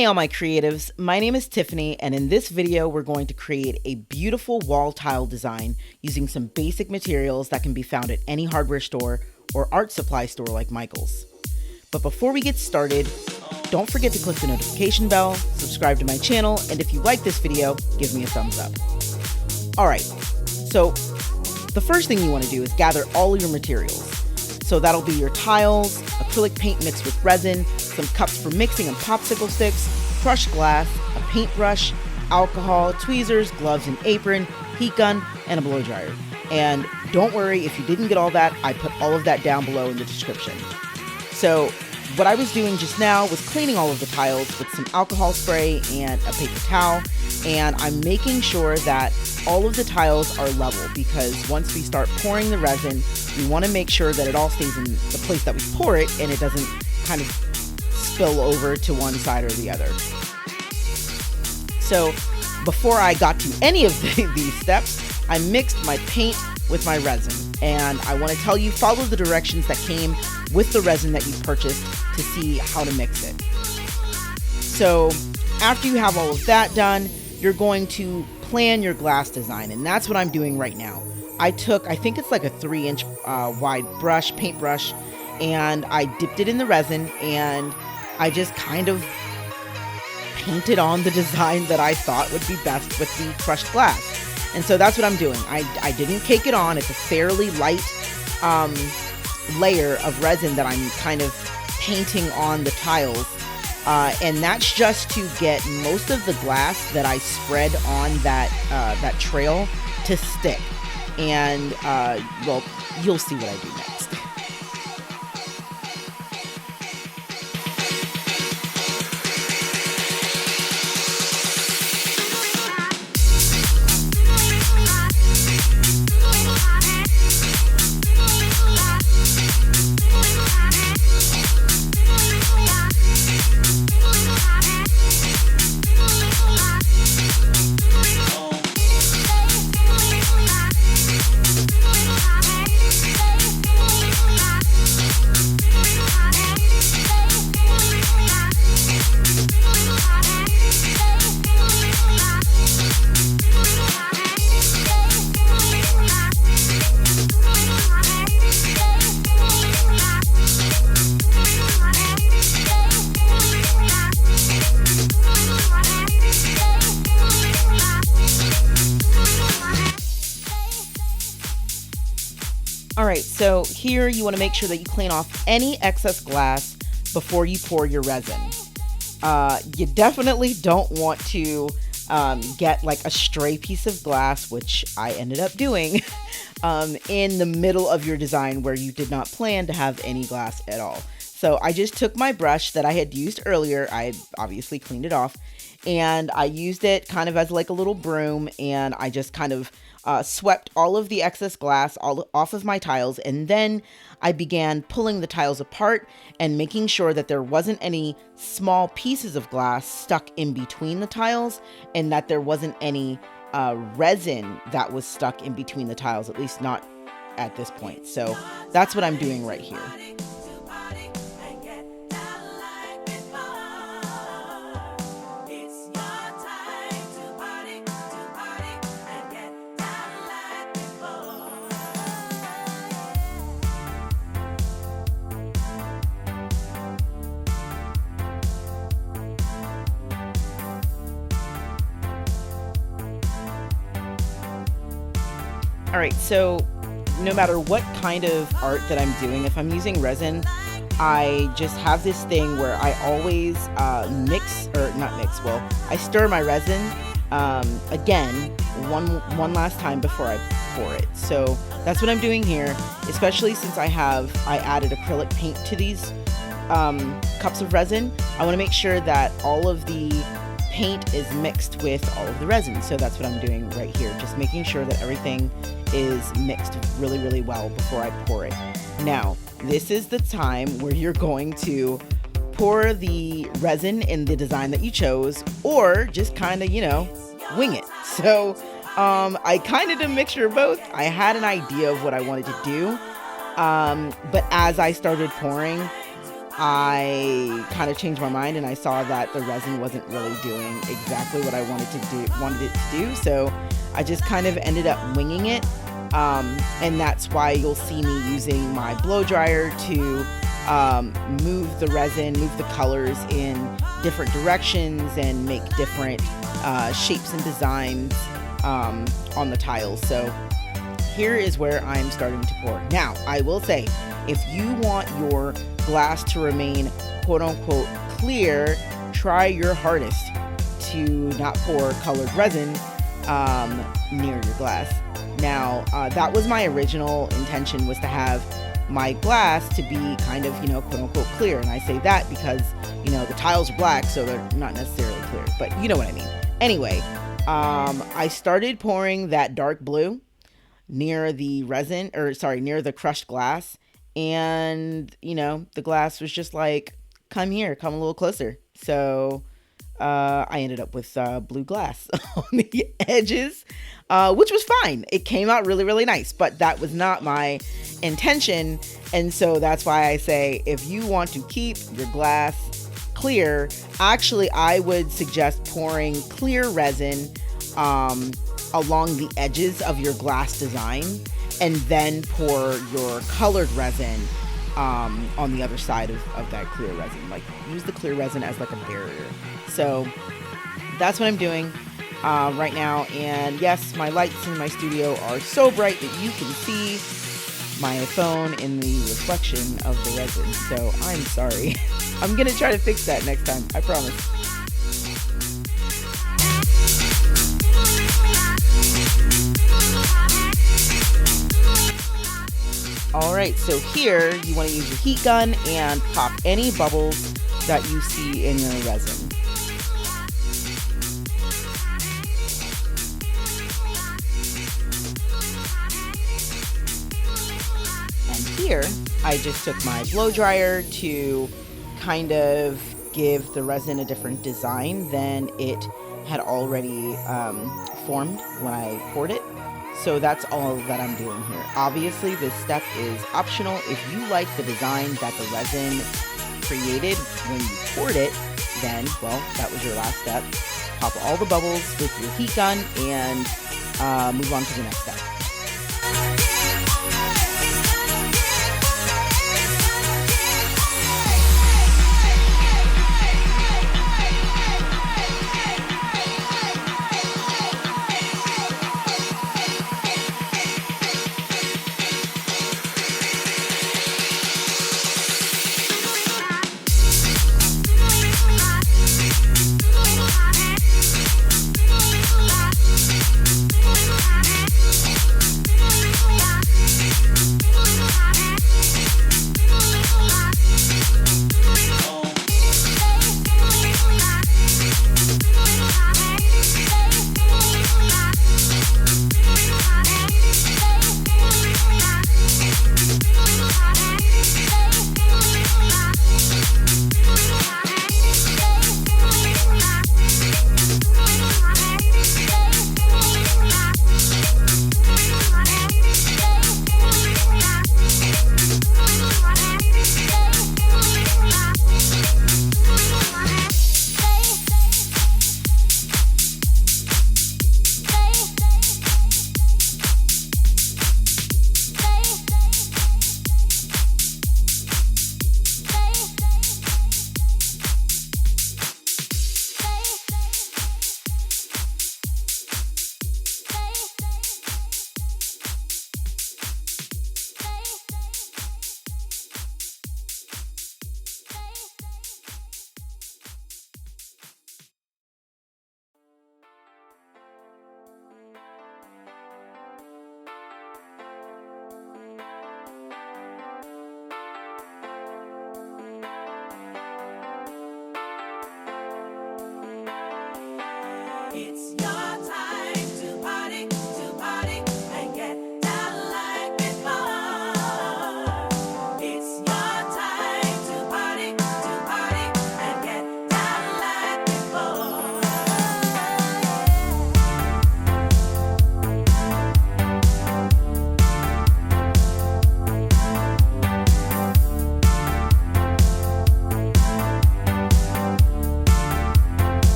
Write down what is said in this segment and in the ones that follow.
Hey all my creatives, my name is Tiffany, and in this video we're going to create a beautiful wall tile design using some basic materials that can be found at any hardware store or art supply store like Michael's. But before we get started, don't forget to click the notification bell, subscribe to my channel, and if you like this video, give me a thumbs up. Alright, so the first thing you want to do is gather all of your materials. So that'll be your tiles, acrylic paint mixed with resin, some cups for mixing and popsicle sticks, crushed glass, a paintbrush, alcohol, tweezers, gloves and apron, heat gun, and a blow dryer. And don't worry if you didn't get all that, I put all of that down below in the description. So what I was doing just now was cleaning all of the tiles with some alcohol spray and a paper towel, and I'm making sure that all of the tiles are level because once we start pouring the resin, we want to make sure that it all stays in the place that we pour it and it doesn't kind of spill over to one side or the other. So before I got to any of these steps, I mixed my paint with my resin, and I want to tell you, follow the directions that came with the resin that you purchased to see how to mix it. So after you have all of that done, you're going to plan your glass design, and that's what I'm doing right now. I think it's like a 3-inch wide brush, paintbrush, and I dipped it in the resin and I just kind of painted on the design that I thought would be best with the crushed glass. And so that's what I'm doing. I didn't cake it on. It's a fairly light layer of resin that I'm kind of painting on the tiles. And that's just to get most of the glass that I spread on that trail to stick. And, well, you'll see what I do next. Alright, so here you want to make sure that you clean off any excess glass before you pour your resin. You definitely don't want to get like a stray piece of glass, which I ended up doing, in the middle of your design where you did not plan to have any glass at all. So I just took my brush that I had used earlier, I had obviously cleaned it off, and I used it kind of as like a little broom, and I just kind of swept all of the excess glass off of my tiles, and then I began pulling the tiles apart and making sure that there wasn't any small pieces of glass stuck in between the tiles, and that there wasn't any resin that was stuck in between the tiles, at least not at this point. So that's what I'm doing right here. Alright, so no matter what kind of art that I'm doing, if I'm using resin, I just have this thing where I always I stir my resin again one last time before I pour it. So that's what I'm doing here, especially since I added acrylic paint to these cups of resin. I want to make sure that all of the paint is mixed with all of the resin. So that's what I'm doing right here, just making sure that everything is mixed really, really well before I pour it. Now, this is the time where you're going to pour the resin in the design that you chose, or just kind of, wing it. So I kind of did a mixture of both. I had an idea of what I wanted to do, but as I started pouring, I kind of changed my mind and I saw that the resin wasn't really doing exactly what I wanted it to do. So I just kind of ended up winging it. And that's why you'll see me using my blow dryer to move the resin, move the colors in different directions and make different shapes and designs on the tiles. So here is where I'm starting to pour. Now, I will say, if you want your glass to remain quote-unquote clear, try your hardest to not pour colored resin near your glass. Now, that was my original intention, was to have my glass to be kind of, quote-unquote clear. And I say that because, the tiles are black, so they're not necessarily clear, but you know what I mean. Anyway, I started pouring that dark blue near the near the crushed glass. And, the glass was just like, come here, come a little closer. So I ended up with blue glass on the edges, which was fine. It came out really, really nice, but that was not my intention. And so that's why I say, if you want to keep your glass clear, actually, I would suggest pouring clear resin along the edges of your glass design, and then pour your colored resin on the other side of that clear resin. Like, use the clear resin as like a barrier. So that's what I'm doing right now. And yes, my lights in my studio are so bright that you can see my phone in the reflection of the resin. So I'm sorry. I'm gonna try to fix that next time, I promise. Alright, so here you want to use your heat gun and pop any bubbles that you see in your resin. And here, I just took my blow dryer to kind of give the resin a different design than it had already formed when I poured it. So that's all that I'm doing here. Obviously, this step is optional. If you like the design that the resin created when you poured it, then, well, that was your last step. Pop all the bubbles with your heat gun and move on to the next step.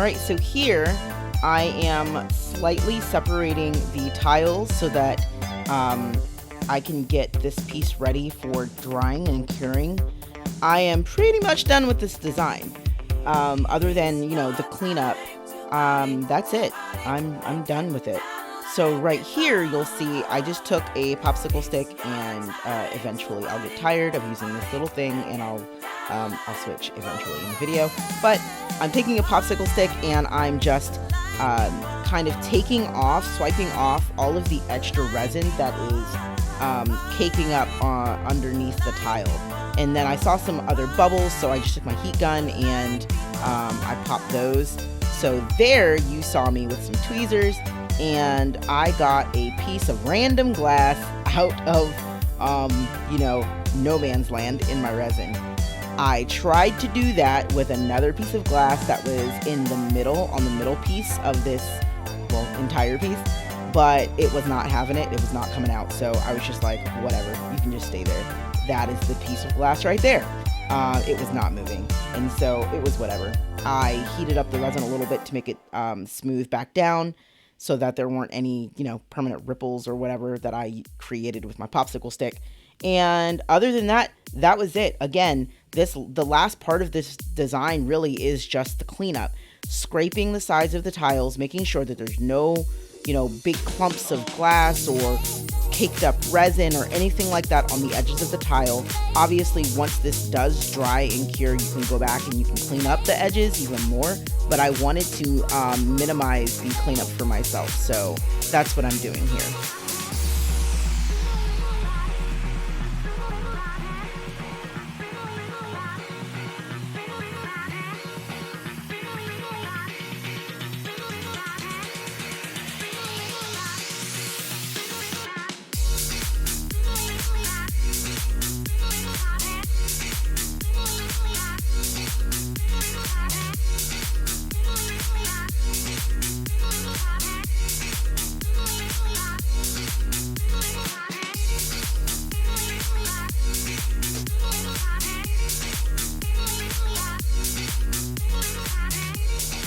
right, so here I am slightly separating the tiles so that I can get this piece ready for drying and curing. I am pretty much done with this design. Other than, you know, the cleanup, that's it. I'm done with it. So right here, you'll see I just took a popsicle stick, and eventually I'll get tired of using this little thing, and I'll switch eventually in the video. But I'm taking a popsicle stick, and I'm just kind of swiping off all of the extra resin that is caking up underneath the tile. And then I saw some other bubbles, so I just took my heat gun and I popped those. So there you saw me with some tweezers, and I got a piece of random glass out of, you know, no man's land in my resin. I tried to do that with another piece of glass that was in the middle, on the middle piece of this, well, entire piece, but it was not having it. It was not coming out. So I was just like, whatever, you can just stay there. That is the piece of glass right there. It was not moving. And so it was whatever. I heated up the resin a little bit to make it smooth back down so that there weren't any, you know, permanent ripples or whatever that I created with my popsicle stick. And other than that, that was it. Again, the last part of this design really is just the cleanup. Scraping the sides of the tiles, making sure that there's no, you know, big clumps of glass or caked up resin or anything like that on the edges of the tile. Obviously, once this does dry and cure, you can go back and you can clean up the edges even more, but I wanted to minimize the cleanup for myself, so that's what I'm doing here.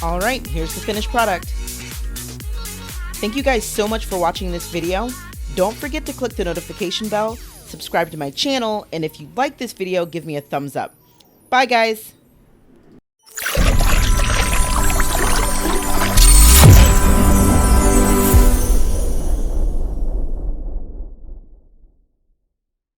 All right, here's the finished product. Thank you guys so much for watching this video. Don't forget to click the notification bell, subscribe to my channel, and if you like this video, give me a thumbs up. Bye guys.